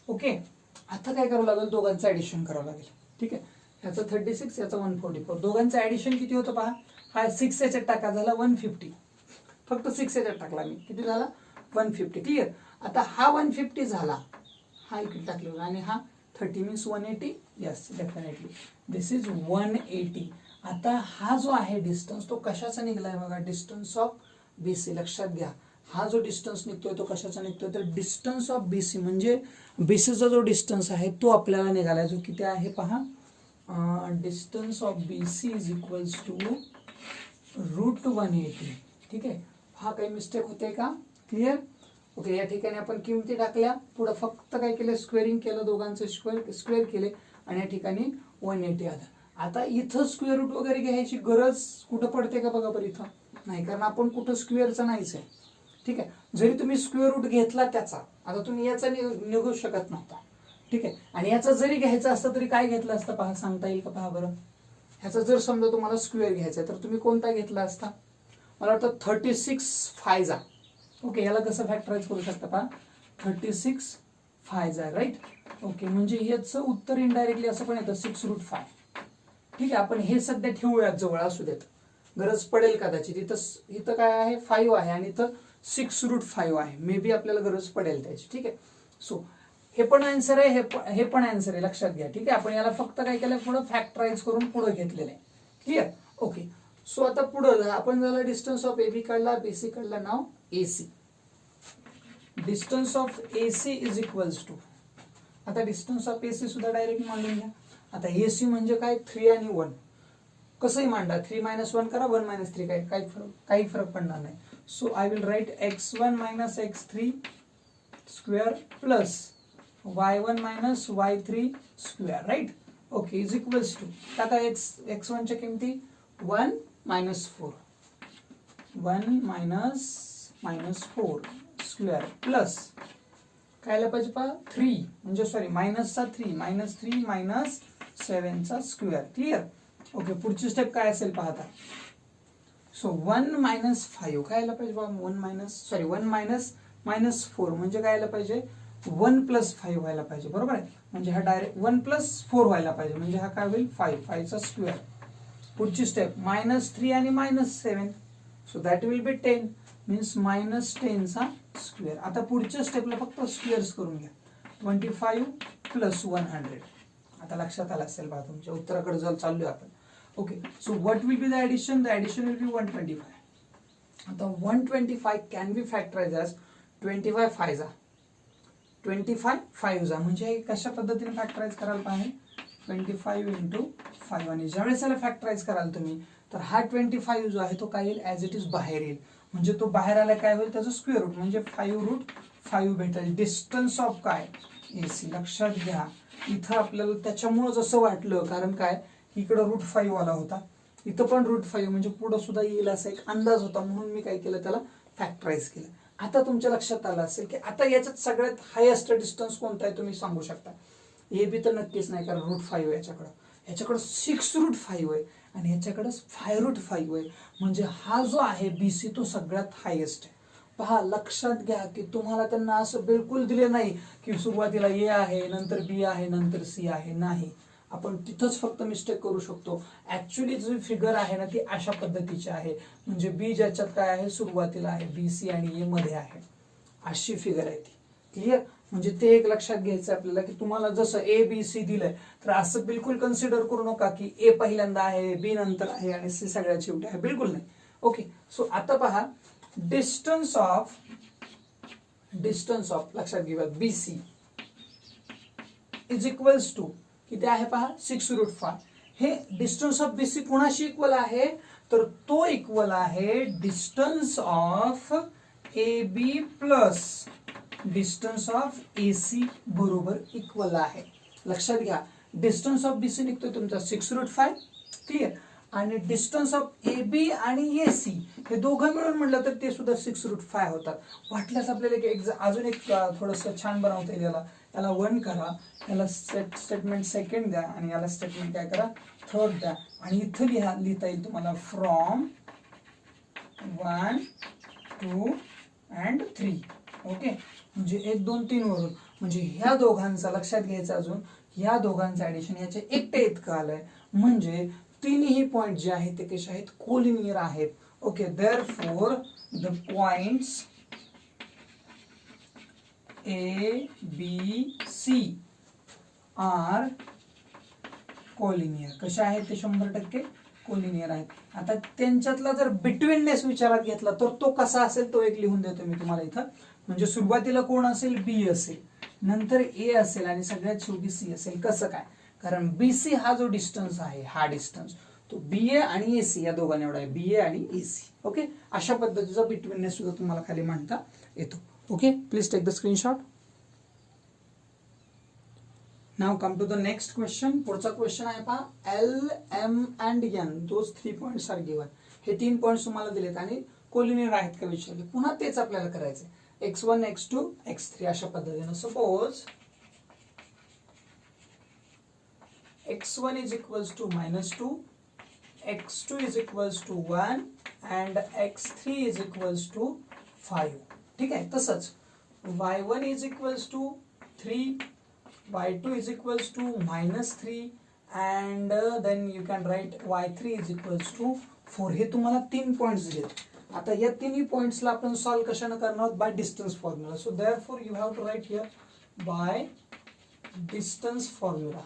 ओके, आता काय करावं लागेल, दोघांचं ऍडिशन करावं लागेल, ठीक आहे. याचं 36 याचं 144, दोघांचं ऍडिशन किती होतं पहा, हा 6 याच्यात टाका, झाला 150. फक्त 6 याच्यात टाकला मी, किती झाला 150 क्लिअर. आता हा 150 झाला, हा इकडे टाकला आणि हा 30 means 180. Yes definitely this is 180. आता हा जो आहे डिस्टन्स तो कशाचा निघलाय बघा, डिस्टन्स ऑफ बीसी. लक्षात घ्या, हा जो डिस्टन्स निघतोय तो कशाचा निघतोय, तर डिस्टन्स ऑफ बीसी म्हणजे बीसीचा जो डिस्टन्स आहे तो आपल्याला निघालाय, जो किती आहे पहा, distance of BC is equals to √180. ठीक आहे, हा काही मिस्टेक होते का, क्लिअर. ओके, या ठिकाणी आपण किमती टाकल्या, पुढे फक्त काय केलं, स्क्वेअरिंग केलं, दोघांचे स्क्वेअर केले आणि या ठिकाणी 180 आलं. आता इथं स्क्वेअर रूट वगैरे घ्यायची गरज कुठं पडते का बघा बरं, इथं नाही, कारण आपण कुठं स्क्वेअरचं नाहीच आहे, ठीक आहे. जरी तुम्ही स्क्वेअर रूट घेतला त्याचा, आता तुम्ही याचा निघू शकत नव्हता, ठीक आहे. आणि याचा जरी घ्यायचा असतं तरी काय घेतलं असतं पहा, सांगता येईल का पहा बरं. ह्याचा जर समजा तुम्हाला स्क्वेअर घ्यायचा आहे तर तुम्ही कोणता घेतला असता, मला वाटतं 36 फायजा. ओके, याला कसं फॅक्टराइज करू शकता पहा, 36 फायजा राईट. ओके, म्हणजे याचं उत्तर इनडायरेक्टली असं पण येतं 6√5. ठीक आहे, आपण हे सध्या ठेवूयात जवळ, असू देत, गरज पडेल कदाचित. इथं काय आहे 5 आहे आणि इथं 6√5 आहे, मे बी आपल्याला गरज पडेल त्याची, ठीक आहे. सो हे पण आन्सर आहे, हे पण आन्सर आहे, लक्षात घ्या, ठीक आहे. आपण याला फक्त काय केलं, पुढं फॅक्टराइज करून पुढे घेतलेलं आहे, क्लिअर. ओके, सो आता पुढं आपण झाला डिस्टन्स ऑफ एबी काढला, बीसी काढला, now AC. Distance of AC is equals to, आता डिस्टन्स ऑफ एसी सुद्धा डायरेक्ट मांडून घ्या. आता एसी म्हणजे काय, 3 आणि 1, कसंही मांडा, 3 - 1 करा, 1 - 3 काही फरक पडणार नाही. So I will write x1 - x3 square plus y1 - y3 square right. Okay, is equals to, टाका x1 च्या किमती 1 - 4, 1 - 4 स्क्वेअर प्लस काय आलं पाहिजे पहा, 3 म्हणजे सॉरी मायनसचा 3 - 7 चा स्क्वेअर, क्लिअर. ओके, पुढची स्टेप काय असेल पहा आता. सो 1 - 5 काय आलं पाहिजे पहा, 1 - 4 म्हणजे काय आलं पाहिजे, 1 + 5 व्हायला पाहिजे, बरोबर आहे. म्हणजे हा डायरेक्ट 1 + 4 व्हायला पाहिजे, म्हणजे हा काय होईल 5 चा स्क्वेअर. पुढची स्टेप -3 आणि -7, so that will be 10 means -10 चा स्क्वेअर. आता पुढच्या स्टेपला फक्त स्क्वेअर्स करून घ्या, 25 + 100. आता लक्षात आलं असेल बघा, तुमच्या उत्तराकडे चाललोय आपण. Okay, so what will be the addition, the addition will be 125. आता 125 कॅन बी फॅक्टराइज ॲज 25 फायजा 25 फाईव्हजा, म्हणजे हे कशा पद्धतीने फॅक्टराइज करायला पाहिजे 25 इंटू 5 आणि ज्यावेळेस याला फॅक्टराइज कराल तुम्ही तर हा 25 जो आहे तो काय येईल ॲज इट इज बाहेर येईल, म्हणजे तो बाहेर आला काय होईल त्याचं स्क्वेअर रूट म्हणजे 5√5 भेटेल. डिस्टन्स ऑफ काय AC लक्षात घ्या इथं आपल्याला त्याच्यामुळं जसं वाटलं कारण काय इकडं √5 आला होता इथं पण √5 म्हणजे पुढं सुद्धा येईल असा एक अंदाज होता म्हणून मी काय केलं त्याला फॅक्टराइज केलं. आता तुमच्या लक्षात आलं असेल की आता याच्यात सगळ्यात हायेस्ट डिस्टन्स कोणता आहे तुम्ही सांगू शकता. AB तर नक्कीच नाही कारण √5 याच्याकडं 6√5 आहे आणि याच्याकडं 5√5 आहे, म्हणजे हा जो आहे BC तो सगळ्यात हायेस्ट आहे. पहा लक्षात घ्या की तुम्हाला त्यांना असं बिलकुल दिले नाही की सुरुवातीला A आहे नंतर B आहे नंतर C आहे, नाही. आपण तिथंच फक्त मिस्टेक करू शकतो. ऍक्च्युली जी फिगर आहे ना ती अशा पद्धतीची आहे, म्हणजे बी ज्याच्यात काय आहे सुरुवातीला आहे BC आणि A मध्ये आहे अशी फिगर आहे ती. क्लिअर, म्हणजे ते एक लक्षात घ्यायचं आपल्याला की तुम्हाला जसं ABC दिलंय तर असं बिलकुल कन्सिडर करू नका की A पहिल्यांदा आहे B नंतर आहे आणि C सगळ्यात शेवटी आहे, बिलकुल नाही. ओके, सो आता पहा डिस्टन्स ऑफ लक्षात घ्या BC इज इक्वल्स टू किती आहे पहा 6√5. हे डिस्टन्स ऑफ BC कोणाशी इक्वल आहे तर तो इक्वल आहे distance of AB plus distance of AC बरोबर इक्वल आहे. लक्षात घ्या डिस्टन्स ऑफ BC निघतोय तुमचा 6√5 क्लिअर आणि डिस्टन्स ऑफ AB आणि AC हे दोघं मिळून म्हटलं तर ते सुद्धा 6√5 होतात. वाटल्यास आपल्याला एक अजून एक थोडंसं छान बनवता येईल. याला 1 करा, याला स्टेटमेंट सेकंड द्या आणि याला स्टेटमेंट काय करा थर्ड द्या आणि इथं लिहिता येईल तुम्हाला फ्रॉम 1 2 and 3. ओके, म्हणजे 1 2 3 वरून म्हणजे ह्या दोघांचा लक्षात घ्यायचं अजून ह्या दोघांचं ऍडिशन याचे एकटे इतकं आलंय म्हणजे तिन्ही पॉइंट जे आहेत ते कसे आहेत कोलिनियर आहेत. Okay, therefore the points ABC are collinear. कशा आहेत ते 100% कोलिनियर आहेत. आता त्यांच्यातला जर बिटवीननेस विचारात घेतला तर तो कसा असेल तो एक लिहून देतो मी तुम्हाला इथं. म्हणजे सुरुवातीला कोण असेल B असेल नंतर A असेल आणि सगळ्यात शेवटी C असेल. कसं काय, कारण BC हा जो डिस्टन्स आहे हा डिस्टन्स तो BA आणि AC या दोघांना एवढा आहे, BA आणि AC. ओके, अशा पद्धतीचा बिटवीननेस सुद्धा तुम्हाला खाली मांडता येतो. Okay, please take the screenshot. Now come to the next question. पुढचा क्वेश्चन आहे पहा L, M and N those 3 points are given. हे 3 पॉइंट्स तुम्हाला दिलेत आणि कोलिनियर आहेत का विचारले. पुन्हा तेच आपल्याला करायचंय x1 x2 x3 अशा पद्धतीने. Suppose x1 is equals to -2, x2 is equals to 1 and x3 is equals to 5. ठीक आहे, तसंच y1 is equals to 3, y2 is equals to -3 and then you can write y3 is equals to 4. हे तुम्हाला 3 points दिलेत. आता या तिन्ही पॉइंट्सला आपण सॉल्व कशाने करणार आहोत by distance formula. So therefore you have to write here by distance formula.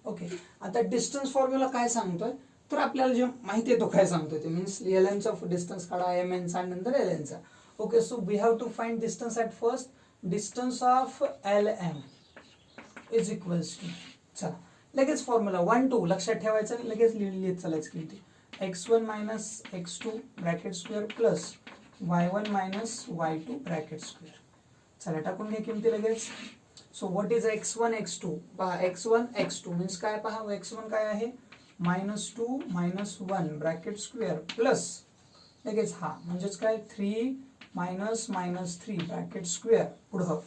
Okay, आता डिस्टन्स फॉर्म्युला काय सांगतोय तर आपल्याला जे माहिती आहे तो काय सांगतोय ते मीन्स LN चा डिस्टन्स काढा MN चा आणि नंतर LN चा. Okay, so we have to find distance at first. Distance of LM is equals to, चला लगेच फॉर्म्युला 1 2 लक्षात ठेवायचं आणि लगेच लिहित चालायचं किमती. x1 minus x2 bracket square plus y1 minus y2 bracket square. चला टाकून घ्या किमती लगेच. So what is x1 x2 पहा x1 x2 मीन्स काय पहा x1 काय आहे -2 -1 ब्रॅकेट स्क्वेअर प्लस लगेच हा म्हणजेच काय 3 मायनस -3 ब्रॅकेट स्क्वेअर पुढं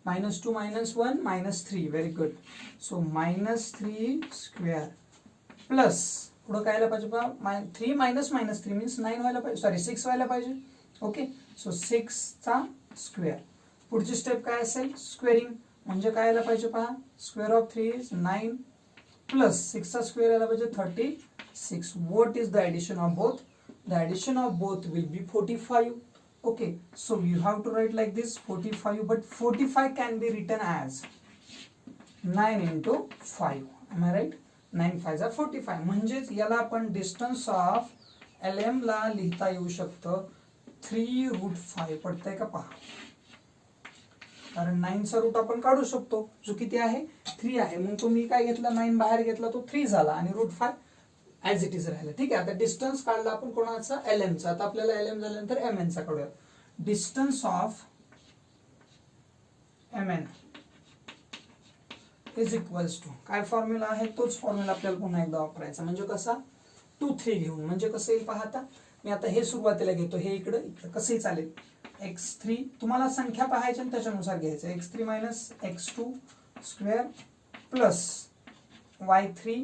-2 -1 -3 very good. So -3 square plus पुढं काय पाहिजे पहा 3 मायनस -3 मीन्स 9 व्हायला पाहिजे, सॉरी 6 व्हायला पाहिजे. ओके, सो 6 चा स्क्वेअर. पुढची स्टेप काय असेल स्क्वेअरिंग म्हणजे काय यायला पाहिजे पहा स्क्वेअर ऑफ 3 इज 9 प्लस 6 चा स्क्वेअर यायला पाहिजे 36. What is the addition of both? The addition of both will be 45. Okay, so you have to write like this 45, but 45 can be written as 9 into 5. Am I right? 9 5 45. म्हणजेच याला आपण distance of LM ला लिहिता येऊ शकतं 3√5. पडतंय का पहा, कारण 9 चा रूट आपण काढू शकतो, जो किती आहे 3 आहे. मग तुम्ही काय घेतला, 9 बाहेर घेतला तो 3 झाला आणि √5 ऍज इट इज राहिला. ठीक आहे, आता डिस्टन्स काढला आपण कोणाचा, LM चा. आता आपल्याला LM झाल्यानंतर MN चा काढूया. Distance of MN is equals to, काय फॉर्म्युला आहे, तोच फॉर्म्युला आपल्याला पुन्हा एकदा वापरायचा. म्हणजे कसा, 2 3 घेऊन. म्हणजे कसं येईल पाहता, मी आता हे सुरुवातीला घेतो, हे इकडं इकडं कसंही चालेल. x3 तुम्हाला संख्या पाहायच्या आणि त्याच्यानुसार घ्यायचं. x3 minus x2 square plus y3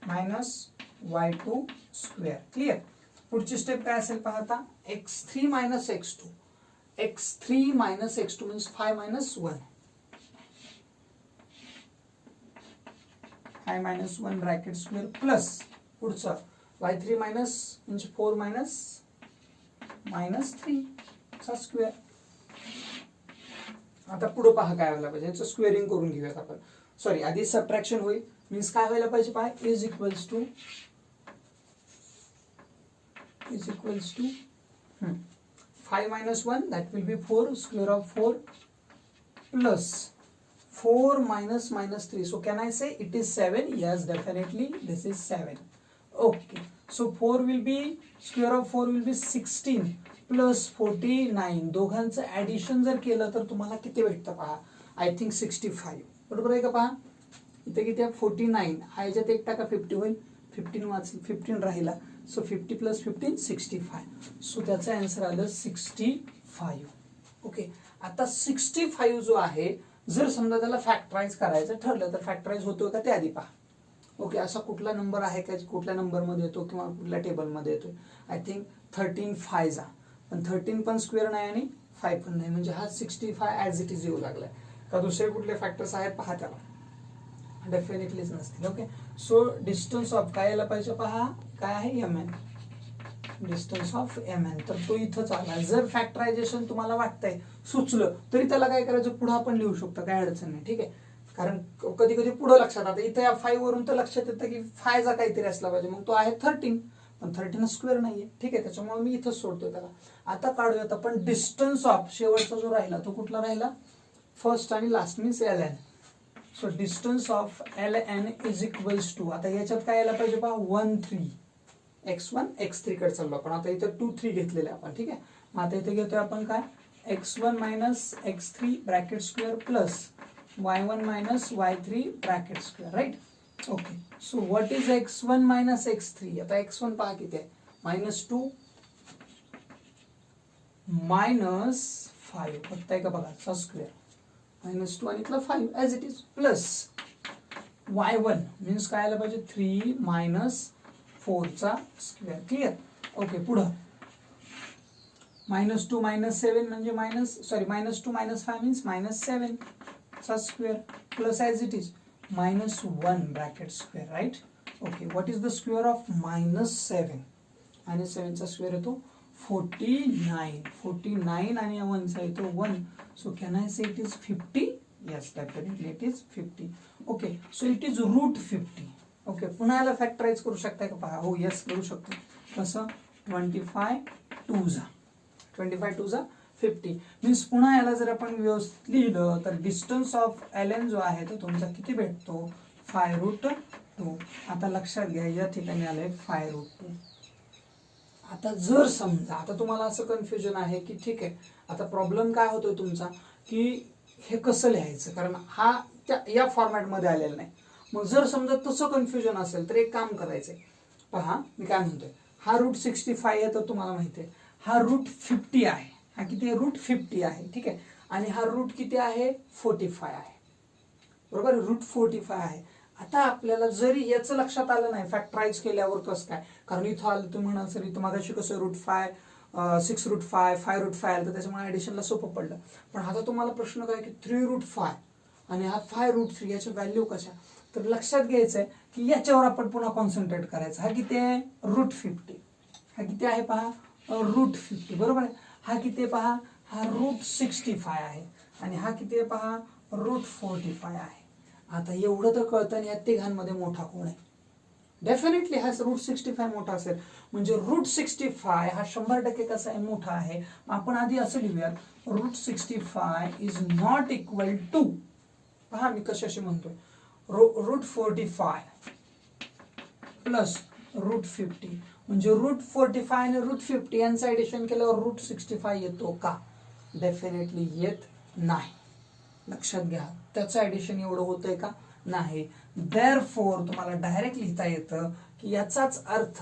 minus y2 square. Clear. पुढची स्टेप काय असेल पाहता, x3 minus x2. x3 minus x2 means 5 minus 1. 5 minus 1 bracket square plus पुढचं y3 मायनस म्हणजे 4 मायनस 3 चा स्क्वेअर. आता पुढे पहा काय व्हायला पाहिजे, याचं स्क्वेअरिंग करून घेऊयात आपण. सॉरी, आधी सबट्रॅक्शन होईल. मीन्स काय व्हायला पाहिजे पहा, is equals to 5 minus 1 that will be 4 square of 4 plus 4 minus 3. So can I say it is 7? Yes, definitely this is 7. Okay, so 4 will be, square of 4 will be 16 plus 49. दोघांचं addition जर केलं तर तुम्हाला किती भेटतं पहा, I think 65. बरोबर आहे का पहा, इथे किती आहे 49. ह्याच्यात एक टाका 50 होईल, 15 वाचेल, 15 राहिला. So 50 plus 15 65. सो त्याचं आन्सर आलं 65. ओके, आता 65 जो आहे, जर समजा त्याला फॅक्टराइज करायचं ठरलं तर फॅक्टराइज होतो का ते आधी पहा. ओके, असा कुठला नंबर आहे का कुठल्या नंबरमध्ये येतो किंवा कुठल्या टेबलमध्ये येतो. आय थिंक 13 5 पण 13 पण स्क्वेअर नाही आणि 5 पण नाही, म्हणजे हा 65 ऍज इट इज येऊ लागलाय. का दुसरे कुठले फॅक्टर्स आहेत पहा, त्याला डेफिनेटलीच नसतील. ओके, सो डिस्टन्स ऑफ काय यायला पाहिजे पहा, काय आहे MN, डिस्टन्स ऑफ MN. तर तो इथंच आला. जर फॅक्टरायझेशन तुम्हाला वाटतंय सुचलं तरी त्याला काय करायचं, पुढे आपण लिहू शकतो, काय अडचण नाही. ठीक आहे, कारण कधी कधी पुढे लक्षात, आता इथे या 5 वरून तर लक्षात येतं की 5 चा काहीतरी असला पाहिजे, मग तो आहे 13, पण 13 स्क्वेअर नाहीये. ठीक आहे, त्याच्यामुळे मी इथंच सोडतोय त्याला. आता काढूयात आपण डिस्टन्स ऑफ शेवटचा जो राहिला तो कुठला राहिला, फर्स्ट आणि last means LN. So distance of LN is equals to, आता याच्यात काय यायला पाहिजे पहा, 1 3. x1 x3 कडे चाललो आपण. आता इथे 2 3 घेतलेले आपण. ठीक आहे, मग आता इथे घेतोय आपण काय, x1 minus x3 bracket square plus y1 minus y3 bracket square. Right. Okay, so what is x1 minus x3. आता x1 पहा किती आहे, -2 मायनस 5 होतंय का बघा, चा स्क्वेअर -2 आणि इथला 5 as it is plus y1 means काय आलं पाहिजे 3 मायनस 4 चा स्क्वेअर. क्लिअर. ओके, पुढं -2 मायनस 7 म्हणजे -2 मायनस 5 मीन्स -7 चा square plus as it is -1 bracket square. Right. Okay, what is the square of -7. -7 चा स्क्वेअर येतो 49 आणि 1 चा येतो 1. So can I say it is 50? Yes, definitely it is 50. Okay, so it is √50. Okay, पुन्हा याला factorise करू शकताय का पहा. हो, यस करू शकतो. कसं, 25 2 जा 50 मीन्स पुन्हा याला जर आपण व्यवस्थित लिहिलं तर डिस्टन्स ऑफ LN जो आहे तो तुमचा किती भेटतो, 5√2. आता लक्षात घ्या, या ठिकाणी आलंय 5√2. आता जर समजा, आता तुम्हाला असं कन्फ्युजन आहे की ठीक आहे, आता प्रॉब्लेम काय होतोय तुमचा की हे कसं लिहायचं, कारण हा या फॉर्मॅटमध्ये आलेला नाही. मग जर समजा तसं कन्फ्युजन असेल तर एक काम करायचंय पहा, मी काय म्हणतोय, हा √65 आहे तर तुम्हाला माहिती आहे हा √50 आहे. हा किती आहे, √50 आहे. ठीक आहे, आणि हा रूट किती आहे, 45 आहे. बरोबर, √45 आहे. आता आपल्याला जरी याचं लक्षात आलं नाही फॅक्टराइज केल्यावर कसं काय, कारण इथं आलं तुम्ही म्हणाल सर इथं मागाशी कसं √5 6√5 5√5 आलं तर त्याच्यामुळे ऍडिशनला सोपं पडलं. पण आता तुम्हाला प्रश्न काय की 3√5 आणि हा 5√3 याच्या व्हॅल्यू कशा, तर लक्षात घ्यायचंय की याच्यावर आपण पुन्हा कॉन्सन्ट्रेट करायचं. हा किती आहे, √50. हा किती आहे पहा, √50. बरोबर आहे. हा किती आहे पहा, हा √65 आहे. आणि हा किती आहे पहा, √45 आहे. आता एवढं तर कळतं या तिघांमध्ये मोठा कोण आहे? डेफिनेटली हा √65 मोठा असेल. म्हणजे √65 हा 100% कसा आहे? मोठा आहे. आपण आधी असं लिहूया, √65 इज नॉट इक्वल टू, पहा मी कशाशी म्हणतोय, √45 प्लस √50. म्हणजे √45 आणि √50 यांचं ऍडिशन केल्यावर √65 येतो का? डेफिनेटली येत नाही. लक्षात घ्या, त्याचं ऍडिशन एवढं होतंय का? नाही. देअरफॉर तुम्हाला डायरेक्ट लिहिता येतं की याचाच अर्थ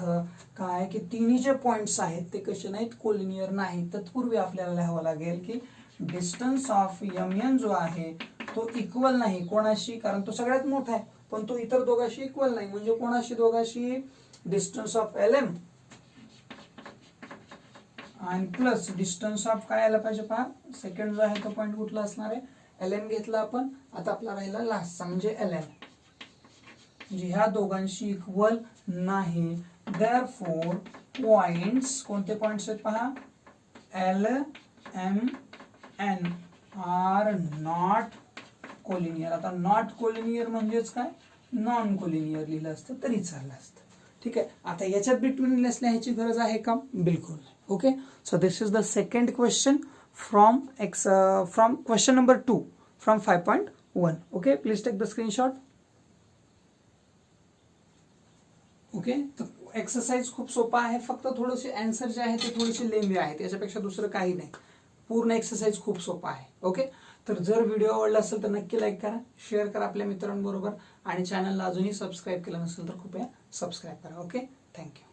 काय की तिन्ही जे पॉइंट्स आहेत ते कसे नाहीत? कोलिनियर नाही. तत्पूर्वी आपल्याला लिहावं लागेल की डिस्टन्स ऑफ mn जो आहे तो इक्वल नाही कोणाशी? कारण तो सगळ्यात मोठा आहे, पण तो इतर दोघांशी इक्वल नाही. म्हणजे कोणाशी? दोघांशी. डिस्टन्स ऑफ lm आणि प्लस डिस्टन्स ऑफ काय आलं पाहिजे? पहा सेकंड जो आहे तो पॉइंट कुठला असणार आहे? ln घेतला आपण. आता आपला राहिला लास्टचा म्हणजे ln. म्हणजे ह्या दोघांशी इक्वल नाही. देअरफॉर पॉइंट्स, कोणते पॉइंट्स आहेत पहा? L, M, N are not collinear. आता नॉट कोलिनियर म्हणजेच काय? नॉन कोलिनियर लिहिलं असतं तरी चाललं असतं. ठीक आहे. आता याच्यात बिटवीन लिहायची गरज आहे का? बिलकुल नाही. Okay. So this is the second question from question number 2 from 5.1. Okay, please take the screenshot. Okay, तर एक्सरसाइज खूप सोपा आहे, फक्त थोडेसे आन्सर जे आहे ते थोडेसे लेंदी आहेत, याच्यापेक्षा दुसरं काही नाही. पूर्ण एक्सरसाइज खूप सोपा आहे. ओके, तर जर व्हिडिओ आवडला असेल तर नक्की लाईक करा, शेअर करा आपल्या मित्रांबरोबर आणि चॅनलला अजूनही सबस्क्राईब केलं नसेल तर कृपया सबस्क्राईब करा. Okay, thank you.